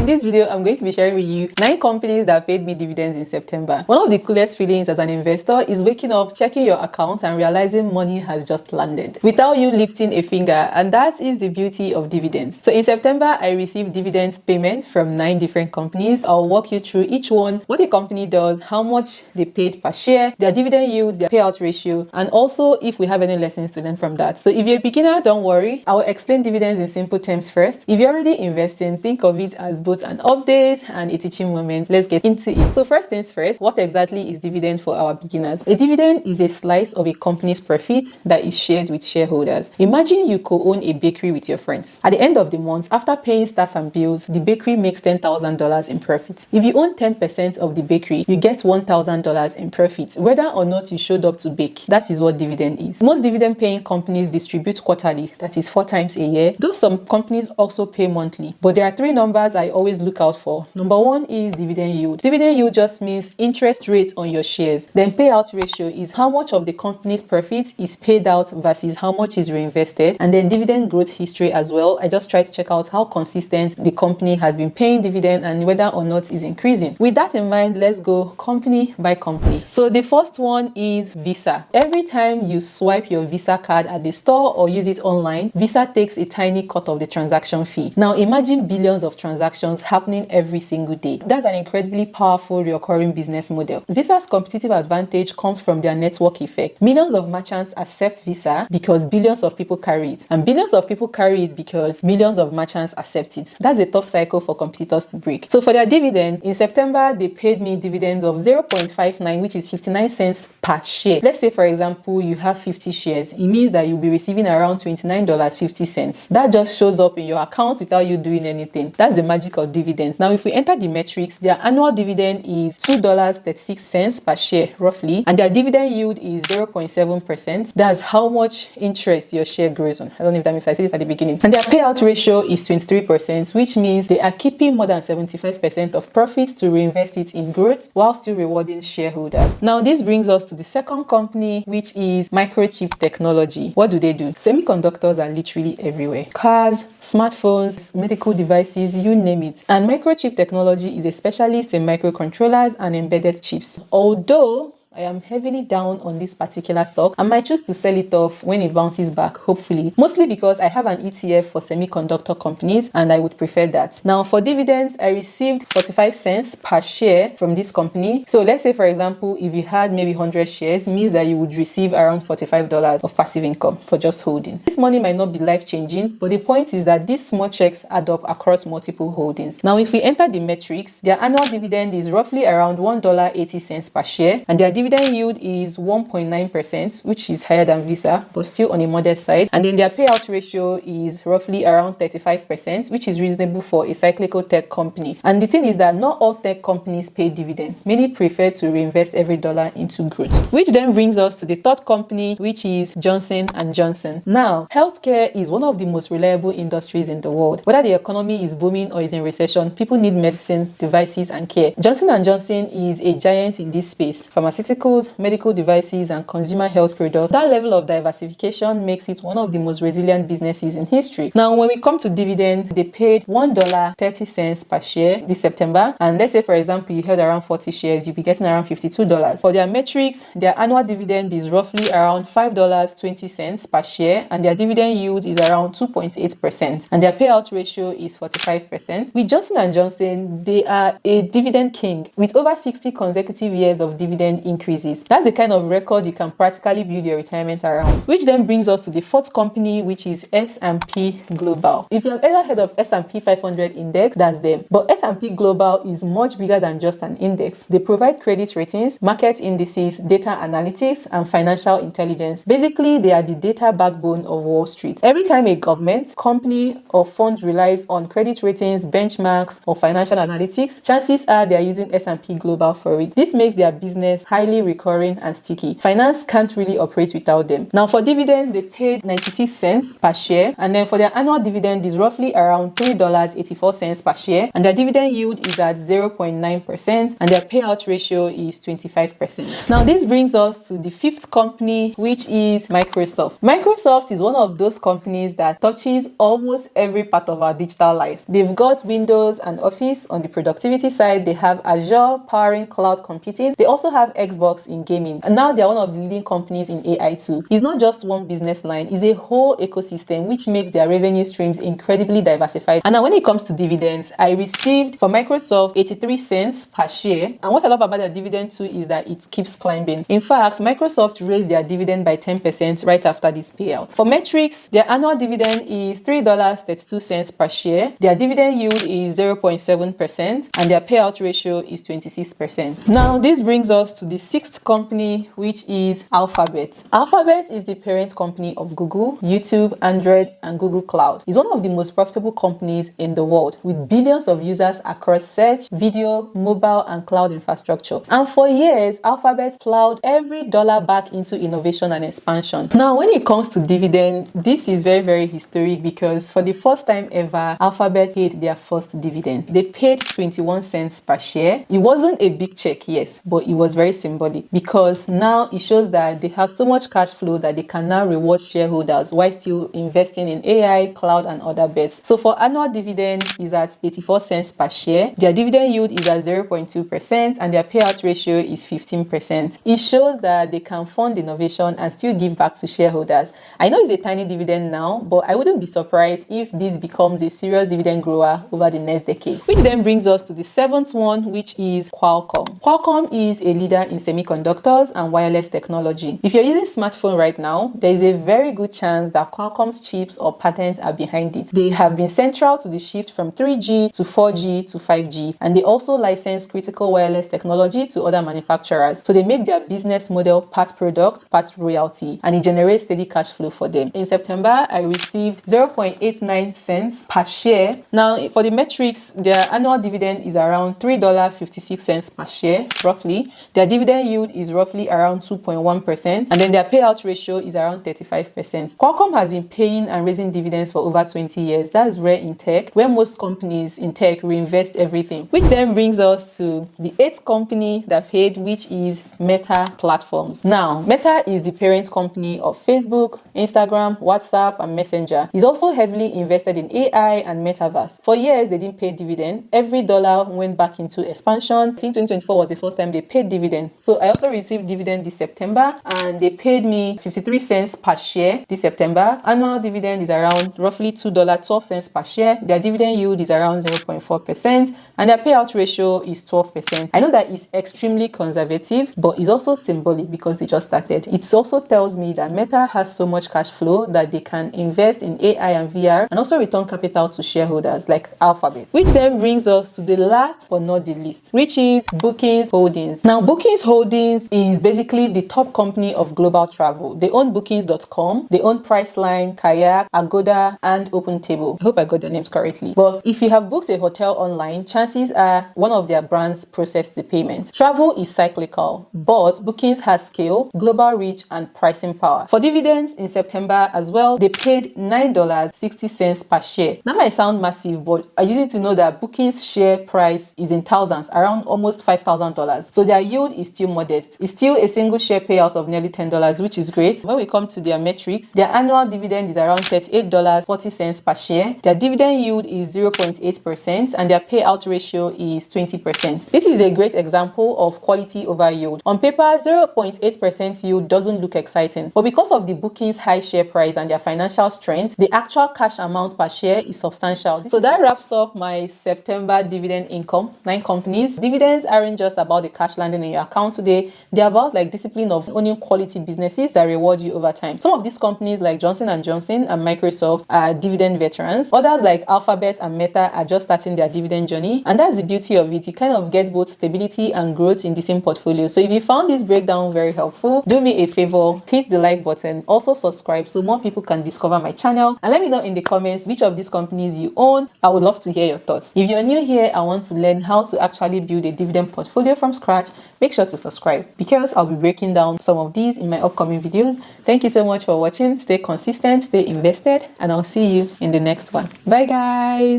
this video, I'm going to be sharing with you 9 companies that paid me dividends in September. One of the coolest feelings as an investor is waking up, checking your account and realizing money has just landed without you lifting a finger, and that is the beauty of dividends. So in September, I received dividends payment from 9 different companies. I'll walk you through each one, what the company does, how much they paid per share, their dividend yields, their payout ratio, and also if we have any lessons to learn from that. So if you're a beginner, don't worry. I will explain dividends in simple terms first. If you're already investing, think of it as both an update and a teaching moment. Let's get into it. So first things first, what exactly is dividend for our beginners? A dividend is a slice of a company's profit that is shared with shareholders. Imagine you co-own a bakery with your friends. At the end of the month, after paying staff and bills, the bakery makes $10,000 in profit. If you own 10% of the bakery, you get $1,000 in profit, whether or not you showed up to bake. That is what dividend is. Most dividend paying companies distribute quarterly, that is 4 times a year, though some companies also pay monthly. But there are 3 numbers I always look out for. Number 1 is dividend yield. Dividend yield just means interest rate on your shares. Then payout ratio is how much of the company's profit is paid out versus how much is reinvested. And then dividend growth history as well. I just try to check out how consistent the company has been paying dividend and whether or not it's increasing. With that in mind, let's go company by company. So the first one is Visa. Every time you swipe your Visa card at the store or use it online, Visa takes a tiny cut of the transaction fee. Now imagine billions of transactions happening every single day. That's an incredibly powerful recurring business model. Visa's competitive advantage comes from their network effect. Millions of merchants accept Visa because billions of people carry it, and billions of people carry it because millions of merchants accept it. That's a tough cycle for competitors to break. So for their dividend, in September, they paid me dividends of 0.59, which is 59 cents per share. Let's say, for example, you have 50 shares. It means that you'll be receiving around $29.50. That just shows up in your account without you doing anything. That's the magic of dividends. Now, if we enter the metrics, their annual dividend is $2.36 per share, roughly, and their dividend yield is 0.7%. That's how much interest your share grows on. I don't know if that makes sense. I said it at the beginning. And their payout ratio is 23%, which means they are keeping more than 75% of profits to reinvest it in growth while still rewarding shareholders. Now, this brings us to the second company, which is Microchip Technology. What do? Semiconductors are literally everywhere. Cars, smartphones, medical devices, you name it. And Microchip Technology is a specialist in microcontrollers and embedded chips. Although I am heavily down on this particular stock, I might choose to sell it off when it bounces back, hopefully. Mostly because I have an ETF for semiconductor companies and I would prefer that. Now for dividends, I received 45 cents per share from this company. So let's say, for example, if you had maybe 100 shares, it means that you would receive around $45 of passive income for just holding. This money might not be life-changing, but the point is that these small checks add up across multiple holdings. Now if we enter the metrics, their annual dividend is roughly around $1.80 per share, and their dividend yield is 1.9%, which is higher than Visa, but still on a modest side. And then their payout ratio is roughly around 35%, which is reasonable for a cyclical tech company. And the thing is that not all tech companies pay dividend. Many prefer to reinvest every dollar into growth. Which then brings us to the third company, which is Johnson & Johnson. Now, healthcare is one of the most reliable industries in the world. Whether the economy is booming or is in recession, people need medicine, devices, and care. Johnson & Johnson is a giant in this space. Pharmaceuticals, medical devices, and consumer health products. That level of diversification makes it one of the most resilient businesses in history. Now, when we come to dividend, they paid $1.30 per share this September. And let's say, for example, you held around 40 shares, you'll be getting around $52. For their metrics, their annual dividend is roughly around $5.20 per share, and their dividend yield is around 2.8%. And their payout ratio is 45%. With Johnson & Johnson, they are a dividend king with over 60 consecutive years of dividend increases. That's the kind of record you can practically build your retirement around. Which then brings us to the fourth company, which is S&P Global. If you have ever heard of S&P 500 index, that's them. But S&P Global is much bigger than just an index. They provide credit ratings, market indices, data analytics, and financial intelligence. Basically, they are the data backbone of Wall Street. Every time a government, company, or fund relies on credit ratings, benchmarks, or financial analytics, chances are they are using S&P Global for it. This makes their business highly highly recurring and sticky. Finance can't really operate without them. Now for dividend, they paid 96 cents per share, and then for their annual dividend is roughly around $3.84 per share, and their dividend yield is at 0.9%, and their payout ratio is 25%. Now this brings us to the fifth company, which is Microsoft. Microsoft is one of those companies that touches almost every part of our digital lives. They've got Windows and Office on the productivity side. They have Azure powering cloud computing. They also have Xbox in gaming, and now they're one of the leading companies in AI too. It's not just one business line, it's a whole ecosystem, which makes their revenue streams incredibly diversified. And now when it comes to dividends, I received for Microsoft 83 cents per share, and what I love about their dividend too is that it keeps climbing. In fact, Microsoft raised their dividend by 10% right after this payout. For metrics, their annual dividend is $3.32 per share. Their dividend yield is 0.7%, and their payout ratio is 26%. Now this brings us to the sixth company, which is Alphabet. Alphabet is the parent company of Google, YouTube, Android, and Google Cloud. It's one of the most profitable companies in the world, with billions of users across search, video, mobile, and cloud infrastructure. And for years, Alphabet plowed every dollar back into innovation and expansion. Now, when it comes to dividend, this is very, very historic because for the first time ever, Alphabet paid their first dividend. They paid 21 cents per share. It wasn't a big check, yes, but it was very symbolic because now it shows that they have so much cash flow that they can now reward shareholders while still investing in AI, cloud, and other bets. So for annual dividend is at 84 cents per share. Their dividend yield is at 0.2%, and their payout ratio is 15%. It shows that they can fund innovation and still give back to shareholders. I know it's a tiny dividend now, but I wouldn't be surprised if this becomes a serious dividend grower over the next decade. Which then brings us to the seventh one, which is Qualcomm. Qualcomm is a leader in semiconductors and wireless technology. If you're using smartphone right now, there is a very good chance that Qualcomm's chips or patents are behind it. They have been central to the shift from 3G to 4G to 5G, and they also license critical wireless technology to other manufacturers. So they make their business model part product, part royalty, and it generates steady cash flow for them. In September, I received 0.89 cents per share. Now, for the metrics, their annual dividend is around $3.56 per share, roughly. Their dividend yield is roughly around 2.1%, and then their payout ratio is around 35%. Qualcomm has been paying and raising dividends for over 20 years. That's rare in tech, where most companies in tech reinvest everything. Which then brings us to the eighth company that paid, which is Meta Platforms. Now, Meta is the parent company of Facebook, Instagram, WhatsApp, and Messenger. It's also heavily invested in AI and metaverse. For years, they didn't pay dividend. Every dollar went back into expansion. I think 2024 was the first time they paid dividend. So I also received dividend this September, and they paid me 53 cents per share this September. Annual dividend is around roughly $2.12 per share. Their dividend yield is around 0.4%, and their payout ratio is 12%. I know that is extremely conservative, but it's also symbolic because they just started. It also tells me that Meta has so much cash flow that they can invest in AI and VR and also return capital to shareholders like Alphabet. Which then brings us to the last but not the least, which is Bookings Holdings. Now, Bookings Holdings is basically the top company of global travel. They own Bookings.com, they own Priceline, Kayak, Agoda, and OpenTable. I hope I got their names correctly. But if you have booked a hotel online, chances are one of their brands processed the payment. Travel is cyclical, but Bookings has scale, global reach, and pricing power. For dividends in September as well, they paid $9.60 per share. That might sound massive, but I need to know that Bookings share price is in thousands, around almost $5,000. So their yield is still modest. It's still a single share payout of nearly $10, which is great. When we come to their metrics, their annual dividend is around $38.40 per share. Their dividend yield is 0.8%, and their payout ratio is 20%. This is a great example of quality over yield. On paper, 0.8% yield doesn't look exciting, but because of the Bookings high share price and their financial strength, the actual cash amount per share is substantial. So that wraps up my September dividend income. 9 companies. Dividends aren't just about the cash landing in your account today. They're about like discipline of owning quality businesses that reward you over time. Some of these companies like Johnson & Johnson and Microsoft are dividend veterans. Others like Alphabet and Meta are just starting their dividend journey. And that's the beauty of it. You kind of get both stability and growth in the same portfolio. So if you found this breakdown very helpful, do me a favor, hit the like button, also subscribe so more people can discover my channel, and let me know in the comments which of these companies you own. I would love to hear your thoughts. If you're new here and want to learn how to actually build a dividend portfolio from scratch, make sure to to subscribe, because I'll be breaking down some of these in my upcoming videos. Thank you so much for watching. Stay consistent, stay invested, and I'll see you in the next one. Bye guys.